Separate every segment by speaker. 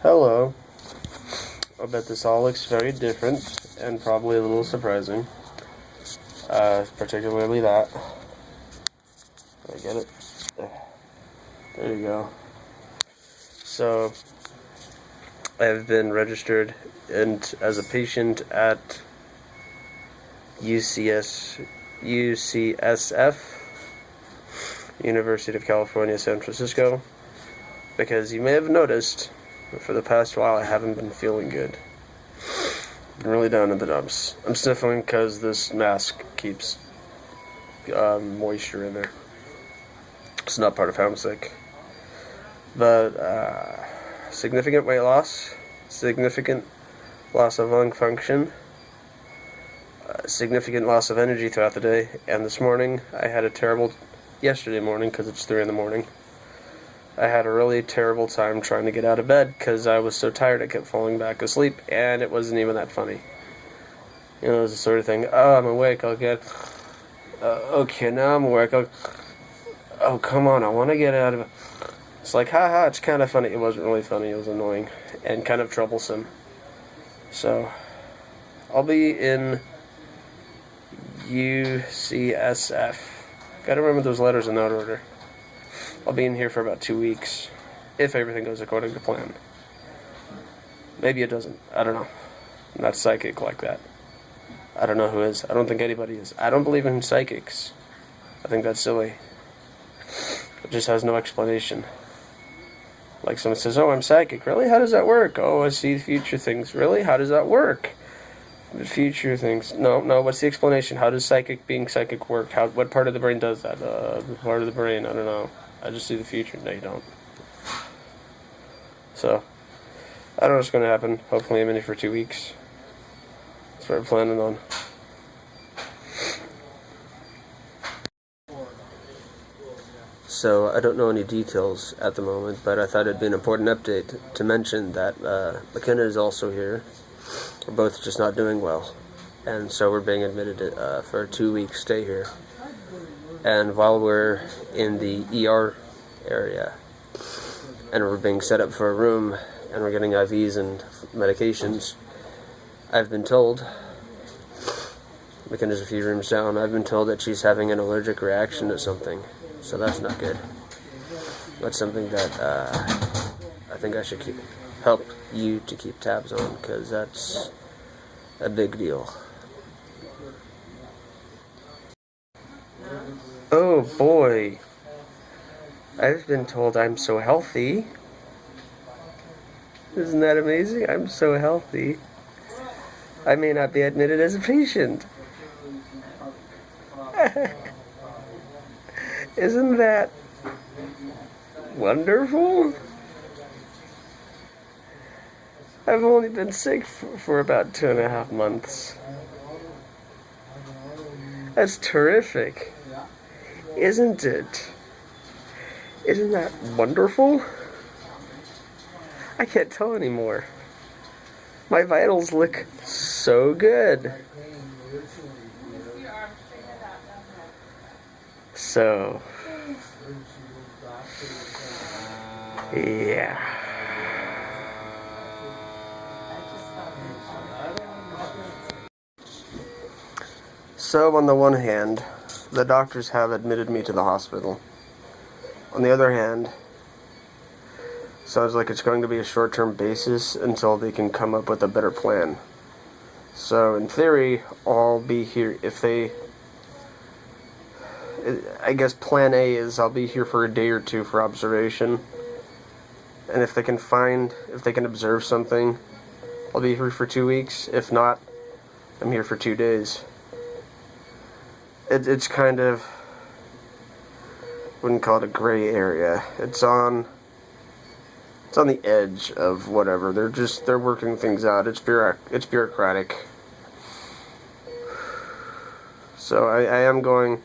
Speaker 1: Hello. I bet this all looks very different and probably a little surprising. Particularly that. Did I get it? There you go. So, I have been registered as a patient at UCSF, University of California, San Francisco, because you may have noticed for the past while I haven't been feeling good. Been really down in the dumps. I'm sniffling because this mask keeps moisture in there. It's not part of how I'm sick. But significant weight loss, significant loss of lung function, significant loss of energy throughout the day, and this morning I had a terrible, yesterday morning because it's 3 in the morning, I had a really terrible time trying to get out of bed because I was so tired I kept falling back asleep, and it wasn't even that funny. You know, it was the sort of thing, oh, I'm awake, I'll get, okay, now I'm awake, oh, come on, I want to get out of it. It's like, haha, it's kind of funny. It wasn't really funny, it was annoying and kind of troublesome. So, I'll be in UCSF. Gotta remember those letters in that order. I'll be in here for about 2 weeks, if everything goes according to plan. Maybe it doesn't. I don't know. I'm not psychic like that. I don't know who is. I don't think anybody is. I don't believe in psychics. I think that's silly. It just has no explanation. Like someone says, oh, I'm psychic. Really? How does that work? Oh, I see future things. Really? How does that work? The future things. No, what's the explanation? How does being psychic work? What part of the brain does that? The part of the brain, I don't know. I just see the future. No, you don't. So, I don't know what's going to happen. Hopefully I'm in here for 2 weeks. That's what I'm planning on. So, I don't know any details at the moment, but I thought it'd be an important update to mention that McKenna is also here. We're both just not doing well, and so we're being admitted for a 2-week stay here. And while we're in the ER area, and we're being set up for a room, and we're getting IVs and medications, I've been told, McKenna's a few rooms down, I've been told that she's having an allergic reaction to something. So that's not good. That's something that I think I should help you to keep tabs on, because that's a big deal. Oh boy, I've been told I'm so healthy. Isn't that amazing? I'm so healthy. I may not be admitted as a patient. Isn't that wonderful? I've only been sick for about 2.5 months. That's terrific. Isn't it? Isn't that wonderful? I can't tell anymore. My vitals look so good. So, yeah. So, on the one hand, the doctors have admitted me to the hospital. On the other hand, sounds like it's going to be a short-term basis until they can come up with a better plan. So, in theory, I'll be here I guess plan A is I'll be here for a day or 2 for observation. And if they can observe something, I'll be here for 2 weeks. If not, I'm here for 2 days. It's kind of, wouldn't call it a gray area. It's on the edge of whatever. They're working things out. It's bureaucratic. So I am going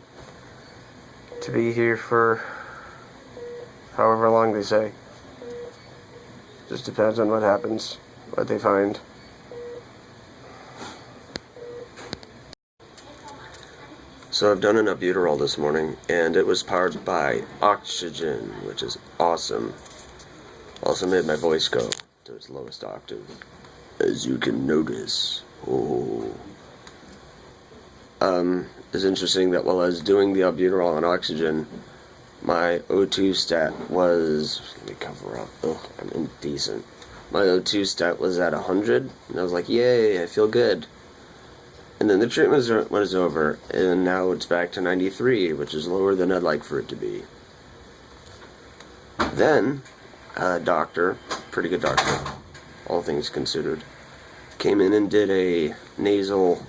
Speaker 1: to be here for however long they say. Just depends on what happens, what they find. So I've done an albuterol this morning, and it was powered by oxygen, which is awesome. Also made my voice go
Speaker 2: to its lowest octave, as you can notice. Oh. It's interesting that while I was doing the albuterol and oxygen, my O2 stat was, let me cover up, I'm indecent. My O2 stat was at 100, and I was like, yay, I feel good. And then the treatment was over, and now it's back to 93, which is lower than I'd like for it to be. Then, a doctor, pretty good doctor, all things considered, came in and did a nasal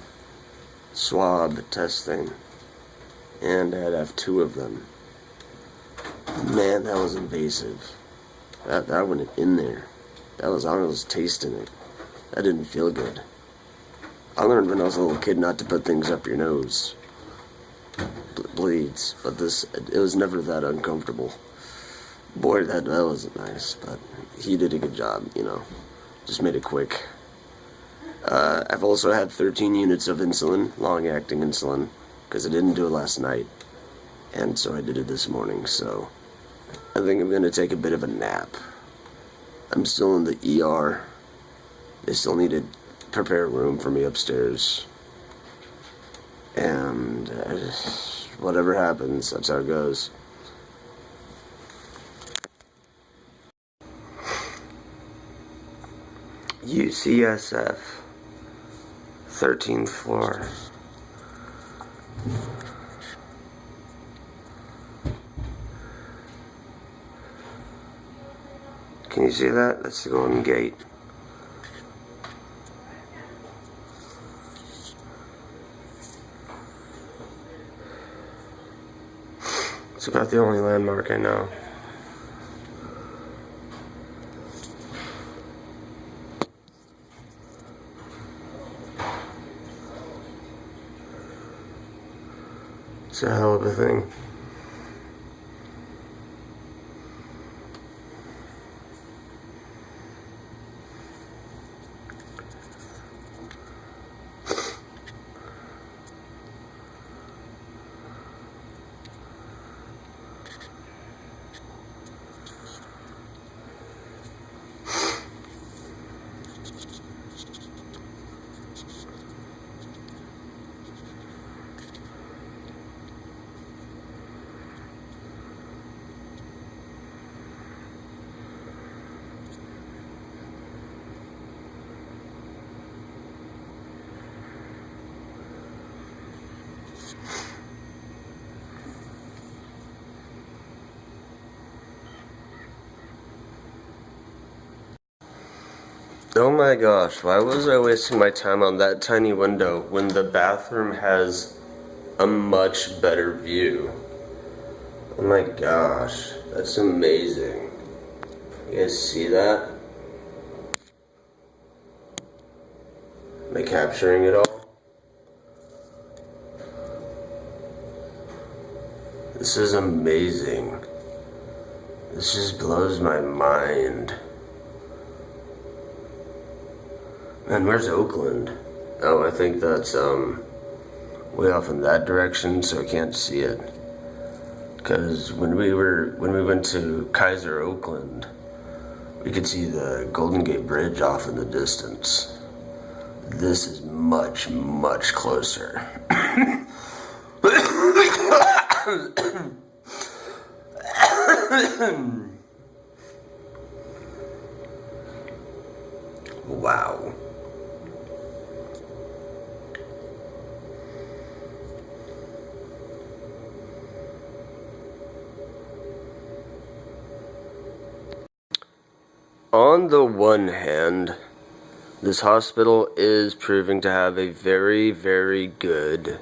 Speaker 2: swab test thing, and I'd have 2 of them. Man, that was invasive. That went in there. I was tasting it. That didn't feel good. I learned when I was a little kid not to put things up your nose. Bleeds, but it was never that uncomfortable. Boy, that wasn't nice, but he did a good job, just made it quick. I've also had 13 units of insulin, long-acting insulin, because I didn't do it last night, and so I did it this morning, so I think I'm going to take a bit of a nap. I'm still in the ER. They still need to prepare a room for me upstairs, and whatever happens, that's how it goes. UCSF, 13th floor. Can you see that? That's the Golden Gate. It's about the only landmark I know. It's a hell of a thing. Oh my gosh, why was I wasting my time on that tiny window when the bathroom has a much better view? Oh my gosh, that's amazing. You guys see that? Am I capturing it all? This is amazing. This just blows my mind. Man, where's Oakland? Oh, I think that's way off in that direction, so I can't see it. Because when we went to Kaiser, Oakland, we could see the Golden Gate Bridge off in the distance. This is much, much closer. Wow. On the one hand, this hospital is proving to have a very, very good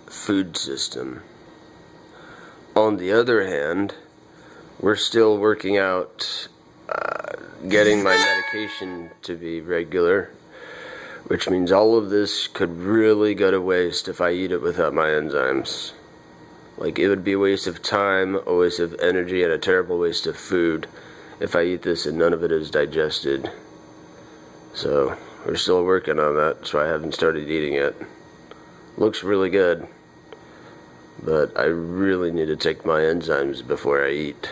Speaker 2: food system. On the other hand, we're still working out getting my medication to be regular, which means all of this could really go to waste if I eat it without my enzymes. Like, it would be a waste of time, a waste of energy, and a terrible waste of food if I eat this and none of it is digested. So we're still working on that, so I haven't started eating it. Looks really good, but I really need to take my enzymes before I eat.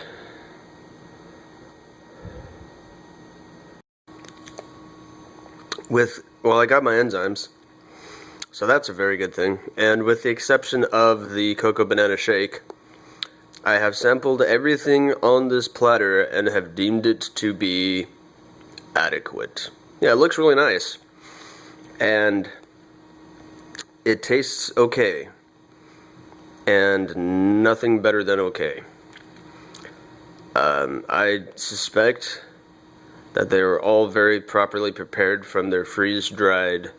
Speaker 2: Well, I got my enzymes, so that's a very good thing. And with the exception of the cocoa banana shake, I have sampled everything on this platter and have deemed it to be adequate. Yeah, it looks really nice. And it tastes okay. And nothing better than okay. I suspect that they were all very properly prepared from their freeze-dried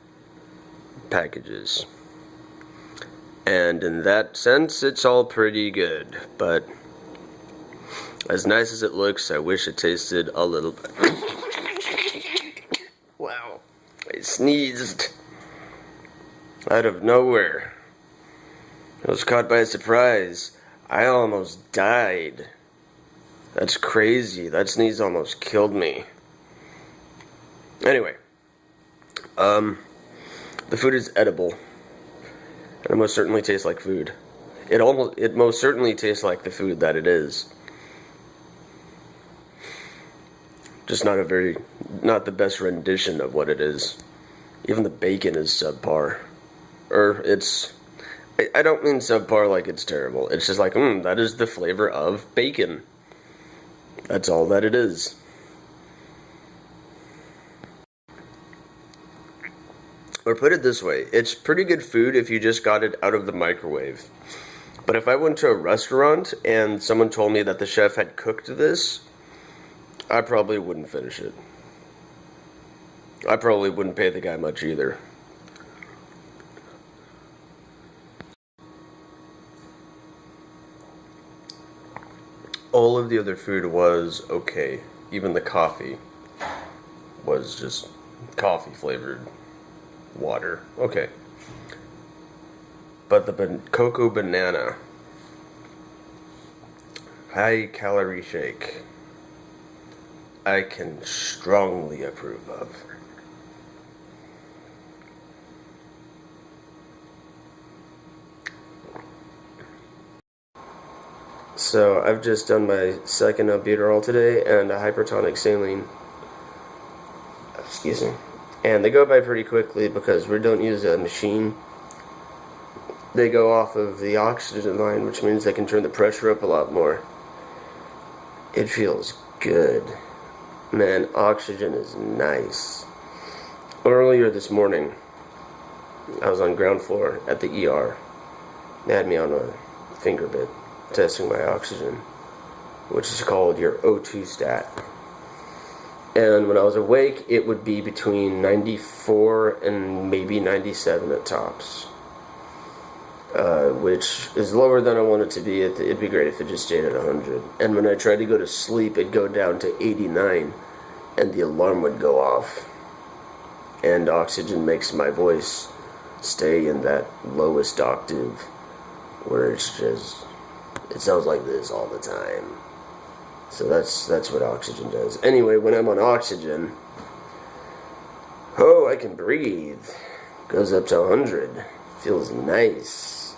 Speaker 2: packages. And in that sense, it's all pretty good. But as nice as it looks, I wish it tasted a little bit. Wow. I sneezed out of nowhere. I was caught by a surprise. I almost died. That's crazy. That sneeze almost killed me. Anyway, the food is edible, and it most certainly tastes like food. It most certainly tastes like the food that it is. Just not the best rendition of what it is. Even the bacon is subpar. I don't mean subpar like it's terrible. It's just like, that is the flavor of bacon. That's all that it is. Or put it this way, it's pretty good food if you just got it out of the microwave. But if I went to a restaurant and someone told me that the chef had cooked this, I probably wouldn't finish it. I probably wouldn't pay the guy much either. All of the other food was okay. Even the coffee was just coffee flavored water. Okay. But the cocoa banana high calorie shake, I can strongly approve of. So I've just done my second albuterol today and a hypertonic saline. Excuse me. And they go by pretty quickly because we don't use a machine. They go off of the oxygen line, which means they can turn the pressure up a lot more. It feels good. Man, oxygen is nice. Earlier this morning, I was on ground floor at the ER. They had me on a finger bit, testing my oxygen, which is called your O2 stat. And when I was awake, it would be between 94 and maybe 97 at tops, which is lower than I want it to be. It'd be great if it just stayed at 100. And when I tried to go to sleep, it'd go down to 89, and the alarm would go off. And oxygen makes my voice stay in that lowest octave, where it sounds like this all the time. So that's what oxygen does. Anyway, when I'm on oxygen, I can breathe. Goes up to 100. Feels nice.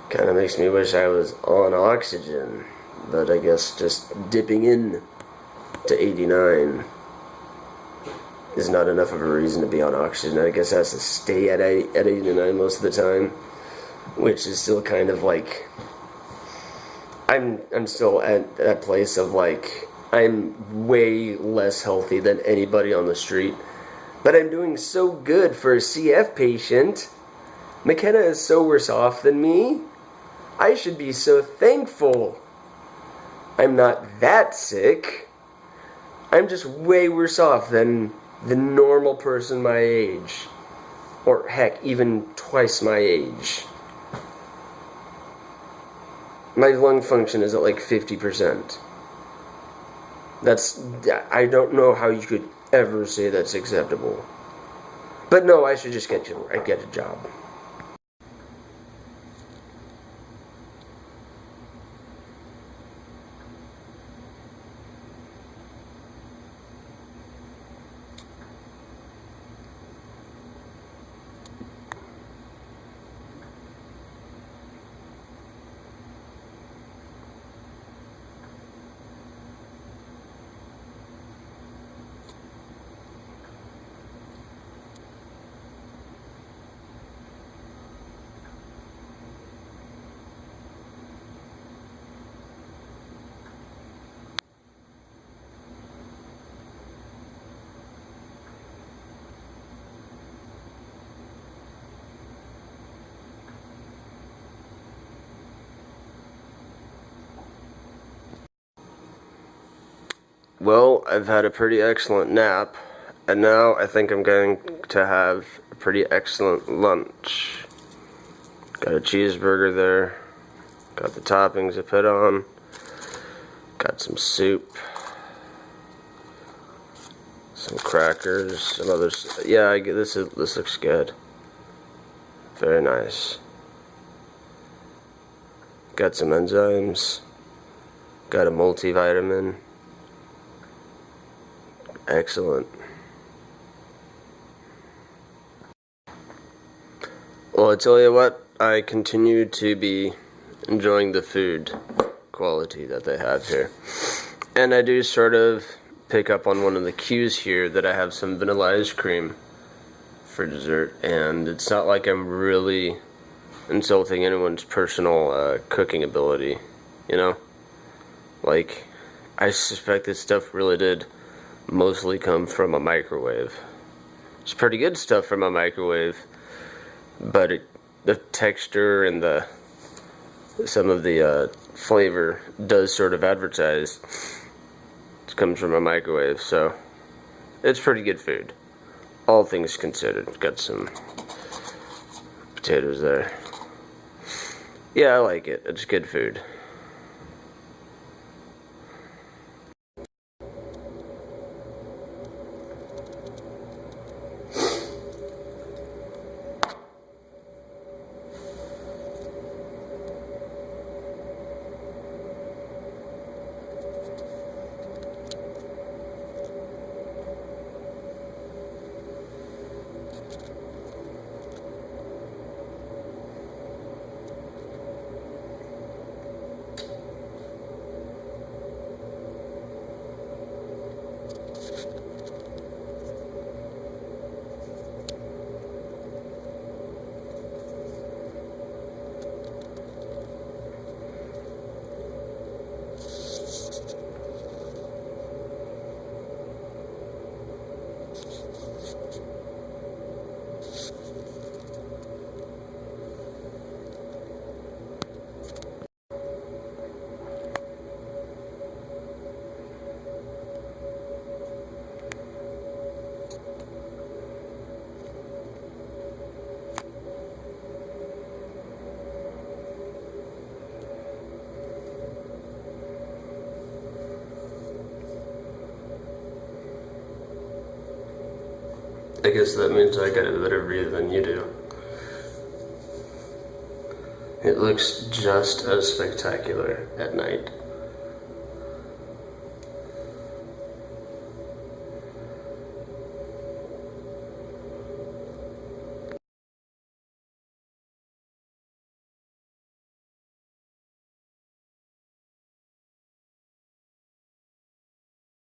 Speaker 2: Kind of makes me wish I was on oxygen, but I guess just dipping in to 89 is not enough of a reason to be on oxygen. I guess it has to stay at 89 most of the time, which is still kind of like, I'm still at that place of like, I'm way less healthy than anybody on the street, but I'm doing so good for a CF patient. McKenna is so worse off than me. I should be so thankful. I'm not that sick. I'm just way worse off than the normal person my age. Or heck, even twice my age. My lung function is at like 50%. I don't know how you could ever say that's acceptable. But no, I should just get a job. Well, I've had a pretty excellent nap, and now I think I'm going to have a pretty excellent lunch. Got a cheeseburger there, got the toppings to put on, got some soup, some crackers, some others. Yeah, this looks good. Very nice. Got some enzymes, got a multivitamin. Excellent. Well, I tell you what, I continue to be enjoying the food quality that they have here. And I do sort of pick up on one of the cues here that I have some vanilla ice cream for dessert, and it's not like I'm really insulting anyone's personal cooking ability, you know? Like, I suspect this stuff really did mostly come from a microwave. It's pretty good stuff from a microwave, but the texture and some of the flavor does sort of advertise it comes from a microwave, so it's pretty good food, all things considered. Got some potatoes there. Yeah, I like it. It's good food. I guess that means I got a better view than you do. It looks just as spectacular at night.